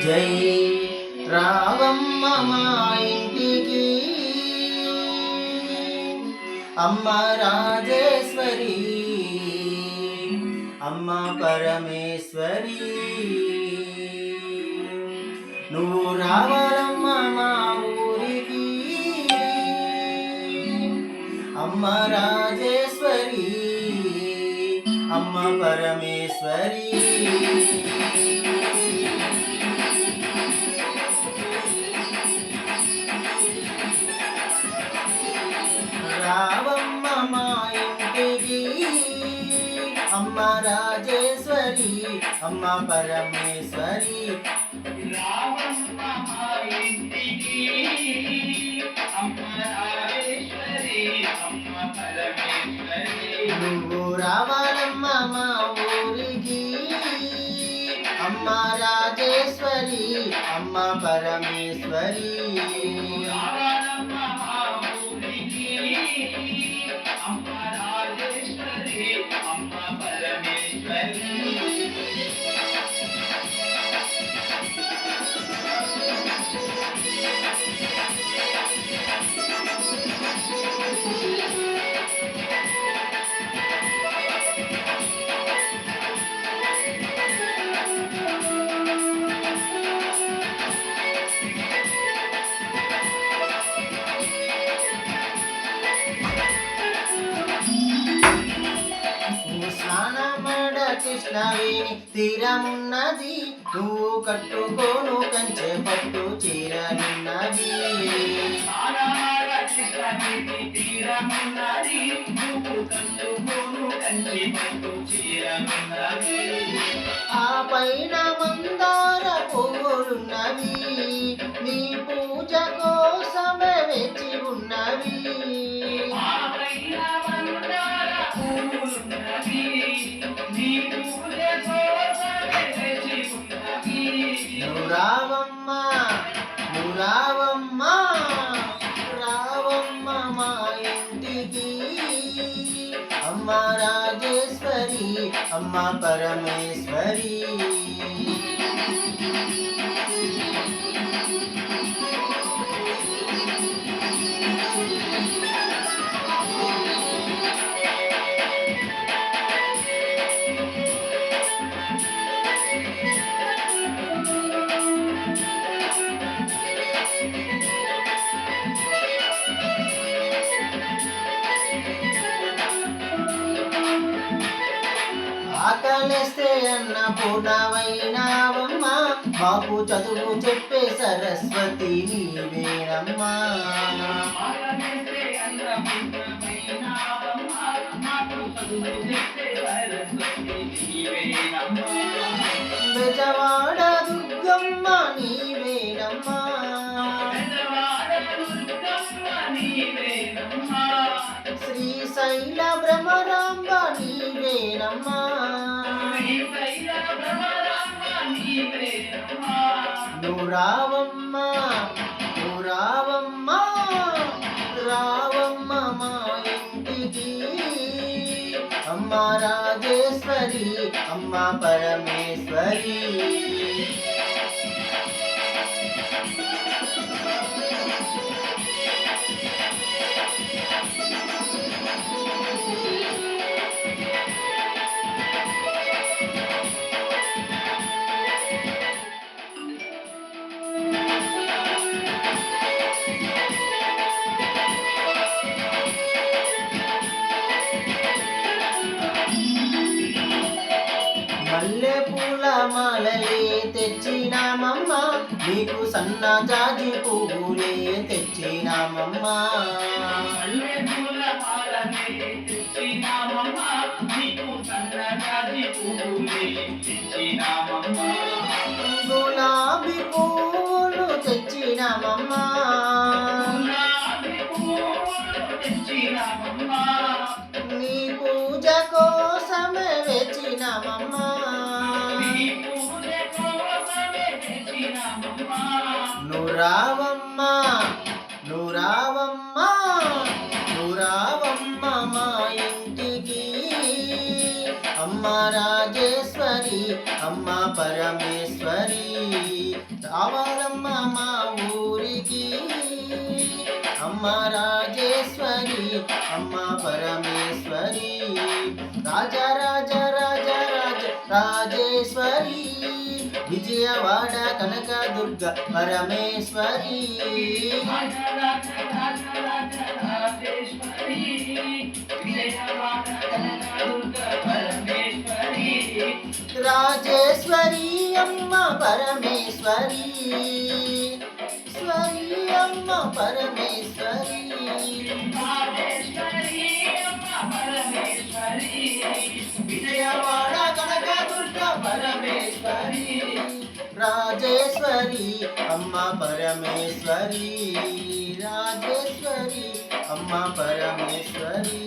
జై రావమ్మ మా ఇంటికి అమ్మ రాజేశ్వరి అమ్మ పరమేశ్వరి నువ్వు రావాలమ్మ మా ఊరికి అమ్మ రాజేశ్వరి అమ్మ పరమేశ్వరి రావమ్మ మా ఇంటికి అమ్మ రాజేశ్వరి అమ్మ పరమేశ్వరి రావమ్మ మా ఇంటికి అమ్మ రాజేశ్వరి అమ్మ పరమేశ్వరి నువ్వు రావాలమ్మ మా ఊరికి అమ్మ రాజేశ్వరి అమ్మ పరమేశ్వరి రావమ్మ మా ఊరికి అమ్మ రాజేశ్వరి అమ్మ పరమేశ్వరి కృష్ణవేణి తీరమున్నది నువ్వు కట్టుకోను కంచె పట్టు చీరనున్నది ఆ పైన మందార పువ్వులున్నవి నీ పూజ కోసమే వేచి ఉన్నవి రావమ్మ రావమ్మ రావమ్మ మా ఇంటికి అమ్మ రాజేశ్వరి అమ్మ పరమేశ్వరి ఆకలిస్తే అన్న పూర్ణవైనావమ్మ మాకు చదువు చెప్పే సరస్వతి నీవేనమ్మా బెజవాడ దుర్గమ్మ నీవేనమ్మా శ్రీశైల భ్రమరాంబ నీవేనమ్మా నువ్వు రావమ్మ రావమ్మ మా ఇంటికి అమ్మ రాజేశ్వరి అమ్మ పరమేశ్వరి మల్లె పూల మాలలే తెచ్చినామమ్మ నీకు సన్న జాజి పువ్వులే తెచ్చినామమ్మ గులాబీ పూలు తెచ్చినామమ్మ నీ పూజ కోసమే వెచ్చినామమ్మ నువ్వు రావమ్మ మా ఇంటికి అమ్మ రాజేశ్వరి అమ్మ పరమేశ్వరి రావాలమ్మా మా ఊరికి అమ్మ రాజేశ్వరి అమ్మ పరమేశ్వరి రాజా రాజా రాజా రాజా రాజేశ్వరి విజయవాడ కనక దుర్గ పరమేశ్వరి రాజేశ్వరి అమ్మ పరమేశ్వరి స్వరి అమ్మ పరమేశ్వరి విజయవాడ కనక దుర్గ పరమేశ్వరి రాజేశ్వరి అమ్మ పరమేశ్వరి రాజేశ్వరి అమ్మ పరమేశ్వరి